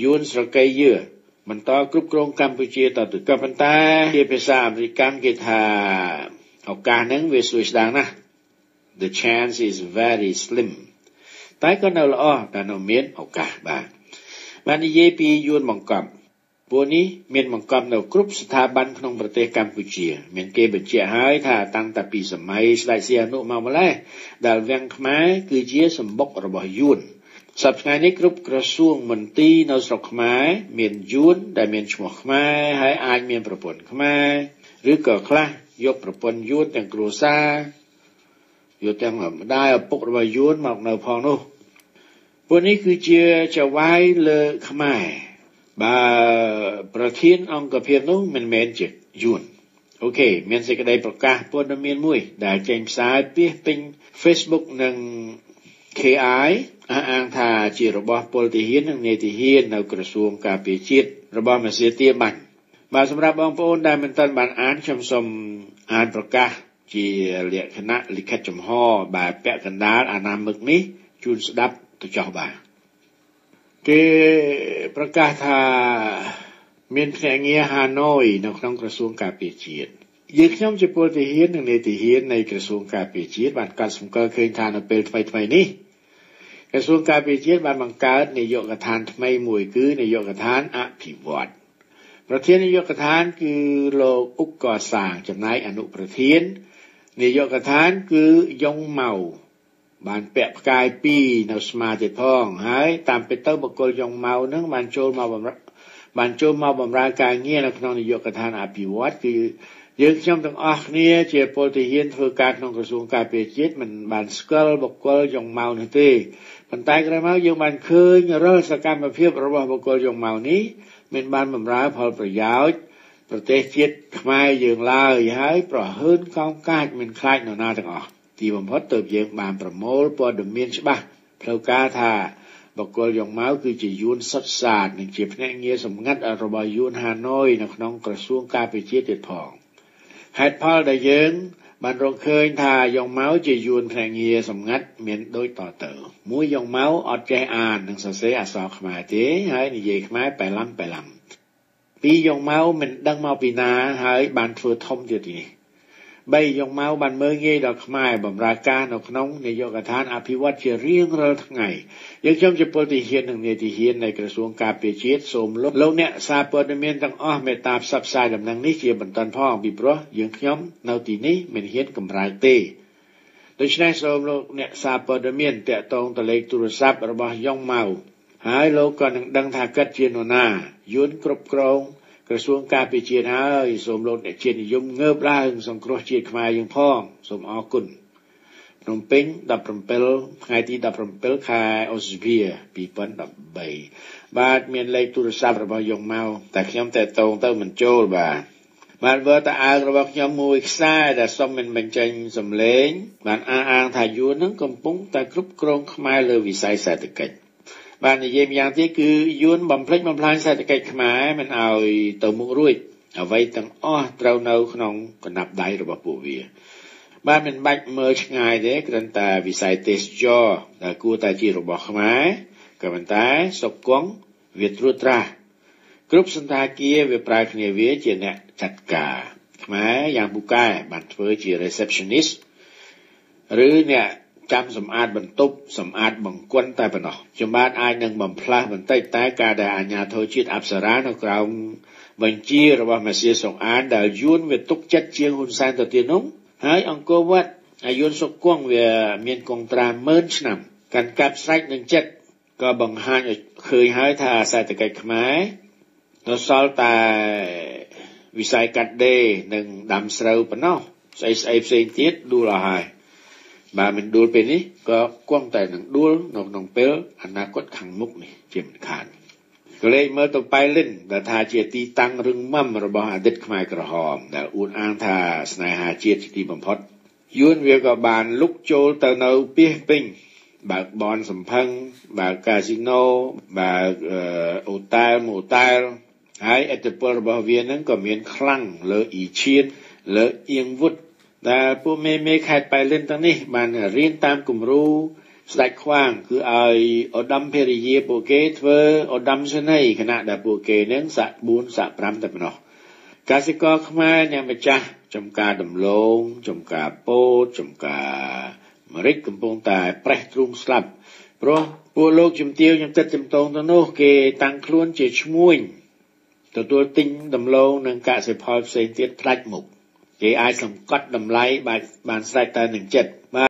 យួនស្រកីយឺបន្តគ្រប់គ្រងកម្ពុជាតទៅក៏ប៉ុន្តែជាភាសាអាមេរិកគេថាឱកាសហ្នឹងវាស្រួយស្ដាងណាស់ The chance is very slim តែក៏នៅល្អតែនៅមានឱកាសបាននិយាយពីយួនបង្កប់ពួកនេះមានបង្កប់នៅគ្រប់ស្ថាប័នក្នុងប្រទេសកម្ពុជាមានគេបញ្ជាក់ហើយថាតាំងតែពីសម័យស្ដេចសីហនុមកម្ល៉េះដែលវាំងខ្មែរគឺជាសម្បុករបស់យួនសប្តាហ៍ថ្ងៃនេះគ្រប់ក្រសួងមន្ទីរនៅស្រុកខ្មែរមានយួនដែលមានឈ្មោះខ្មែរហើយអាចមានប្រពន្ធខ្មែរឬក៏ខ្លះយកប្រពន្ធយួនទាំងគ្រួសារយកទាំងម្ដាយឪពុករបស់យួនមកនៅផងនោះពួកនេះគឺជាចៅហ្វាយលើខ្មែរបើប្រធានអង្គភាពនោះមិនមែនជាយួនអូខេមានសេចក្តីប្រកាសព័ត៌មានមួយដែលចេញផ្សាយពីពេញ Facebook និង KI អះអាងថាជារបស់ពលទាហាននិងនាយទាហាននៅក្រសួងការពារជាតិរបស់មាសទាបាញ់បាទសម្រាប់បងប្អូនដែលមិនទាន់បានអានខ្ញុំសូមអានប្រកាសជាលក្ខណៈលិខិតចំហបែបពាក់កណ្ដាលអាណាមិកនេះជូនស្ដាប់ទៅចោះបាទគេប្រកាសថាមានភ្នាក់ងារហាណូយនៅក្នុងក្រសួងការពារជាតិយើងខ្ញុំជាពលទាហាននិងនាយទាហាននៃក្រសួងការពារជាតិបានកត់សម្គាល់ឃើញថានៅពេលថ្មីនេះក្រសួងការពារជាតិបានបង្កើតនាយកដ្ឋានថ្មីមួយគឺនាយកដ្ឋានអភិវឌ្ឍប្រធាននាយកដ្ឋានគឺលោកអ៊ុកកសាងចំណែកអនុប្រធាននាយកដ្ឋានគឺយ៉ុងម៉ៅបានពាក់ផ្កាយ2នៅស្មាទៀតផងហើយតាមពិតទៅបុគ្គលយ៉ុងម៉ៅនឹងបានចូលមកបម្រើការងារនៅក្នុងនាយកដ្ឋានអភិវឌ្ឍគឺយើងខ្ញុំទាំងអស់គ្នាជាពលទាហានធ្វើការក្នុងក្រសួងការពារជាតិមិនបានស្គាល់បុគ្គលយ៉ុងម៉ៅនោះទេប៉ុន្តែក្រោយមកយើងបានឃើញរាល់សកម្មភាពរបស់បុគ្គលយ៉ុងម៉ៅនេះមិនបានបម្រើផលប្រយោជន៍ប្រទេសជាតិខ្មែរយើងឡើយហើយប្រហើនកោងកាចមិនខ្លាចនរណាទាំងអស់ទីបំផុតទើបយើងបានប្រមូលព័ត៌មានច្បាស់ផ្លូវការថាបុគ្គលយ៉ុងម៉ៅគឺជាយួនសុទ្ធសាធនិងជាភ្នាក់ងារសម្ងាត់របស់យួនហាណូយនៅក្នុងក្រសួងការពារជាតិទៀតផងហេតុផលដែលយើងបានរកឃើញថាយ៉ុងម៉ៅជាយួនភ្នាក់ងារសម្ងាត់មានដូចតទៅមួយយ៉ុងម៉ៅអត់ចេះអាននិងសរសេរអក្សរខ្មែរទេហើយនិយាយខ្មែរប៉ែឡាំពីរយ៉ុងម៉ៅមិនដឹងមកពីណាហើយបានធ្វើធំទៀតនេះ3យ៉ុងម៉ៅបានមើលងាយដល់ខ្មែរបម្រើការនៅក្នុងនាយកដ្ឋានអភិវឌ្ឍជារៀងរាល់ថ្ងៃយើងខ្ញុំជាពលទាហាននិងនាយទាហាននៃក្រសួងការពារជាតិសូមលោកអ្នកសារព័ត៌មានទាំងអស់មេត្តាផ្សព្វផ្សាយដំណឹងនេះជាបន្តផងពីព្រោះយើងខ្ញុំនៅទីនេះមិនហ៊ានកម្រាយទេដូច្នេះសូមលោកអ្នកសារព័ត៌មានតាក់ទងទៅលេខទូរស័ព្ទរបស់យ៉ុងម៉ៅហើយលោកក៏នឹងដឹងថាកិត្តជានរណាយួនគ្រប់គ្រងក្រសួងការពារជាតិហើយសូមលោកអ្នកជាតិនិយមងើបឡើងសង្គ្រោះជាតិខ្មែរយើងផងសូមអរគុណភ្នំពេញ17ថ្ងៃទី17ខែឧសភា2013បាទមានលេខទូរស័ព្ទរបស់យ៉ុងម៉ៅតែខ្ញុំតាក់ទងទៅមិនចូលបាទវើតាអាវរបស់ខ្ញុំមួយខ្សែដែលសុំមិនបញ្ចេញសំឡេងបានអះអាងថាយួននឹងកំពុងតែគ្រប់គ្រងខ្មែរលើវិស័យសេដ្ឋកិច្ចបាននិយាយម្យ៉ាងទៀតគឺយួនបំផ្លិចបំផ្លាញសេដ្ឋកិច្ចខ្មែរមិនឲ្យទៅមុខរួចអ្វីទាំងអស់ត្រូវនៅក្នុងកណ្ដាប់ដៃរបស់ពួកវាបានមិនបាច់មើលឆ្ងាយទេគ្រាន់តែវិស័យទេសចរដែលគួរតែជារបស់ខ្មែរក៏ប៉ុន្តែសុកគង់វាត្រួតត្រាគ្រប់សន្តាគារវាប្រើគ្នាវាជាអ្នកចាត់ការខ្មែរយ៉ាងពូកែបានធ្វើជា receptionist ឬអ្នកចាំសម្អាតបន្ទប់សម្អាតបង្គន់តែប៉ុណ្ណោះខ្ញុំបាទអាចនឹងបំផ្លាស់បន្តិចតែការដែលអាជ្ញាធរជាតិអប្សរានៅក្រោមបញ្ជារបស់មាសៀសុកអានដែលយួនវាទុកចិត្តជាងហ៊ុនសែនទៅទៀតនោះហើយអង្គរវត្តអាយុនសុកគង់វាមានកងត្រា10000ឆ្នាំកាន់កាប់ស្រេចនឹងចិត្តក៏បង្ហាញឲ្យឃើញហើយថាសេដ្ឋកិច្ចខ្មែរនៅសល់តែវិស័យកាត់ដេរនិងដាំស្រូវប៉ុណ្ណោះស្អីផ្សេងទៀតដួលអស់ហើយបើមិនដួលពេលនេះក៏គង់តែនឹងដួលនៅក្នុងពេលអនាគតខាងមុខនេះជាមិនខានក៏លេខមើលទៅប៉ៃលិនដែលថាជាទីតាំងរឹងមាំរបស់អតីតខ្មែរក្រហមដែលអួតអាងថាស្នេហាជាតិជាទីបំផុតយួនវាក៏បានលុកចូលទៅនៅពាសពេញបើកបនសំផឹងបើកកាស៊ីណូបើកអូតែលម៉ូតែលហើយឥទ្ធិពលរបស់វានឹងក៏មានខ្លាំងលើអ៊ីឈៀនលើអៀងវុតដែលពួកមេខេត្តប៉ៃលិនទាំងនេះបានរៀនតាមគំរូ ស្ដេចខ្វាងគឺឲ្យឧត្តមភរិយាពួកគេធ្វើឧត្តមសេនីយ៍ខណៈដែលពួកគេនឹងសាក់4សាក់5តែប៉ុណ្ណោះកសិករខ្មែរអ្នកម្ចាស់ចំការដំឡូងចំការពោតចំការម្រេចកំពុងតែប្រេះទ្រូងស្លាប់ព្រោះពួកលោកជំទាវខ្ញុំទឹកជំតងទៅនោះគេតាំងខ្លួនជាឈ្មួញទទួលទិញដំឡូងនិងកសិផលផ្សេងទៀតផ្ដាច់មុខគេអាចសង្កត់តម្លៃបានស្រេចតែនឹងចិត្ត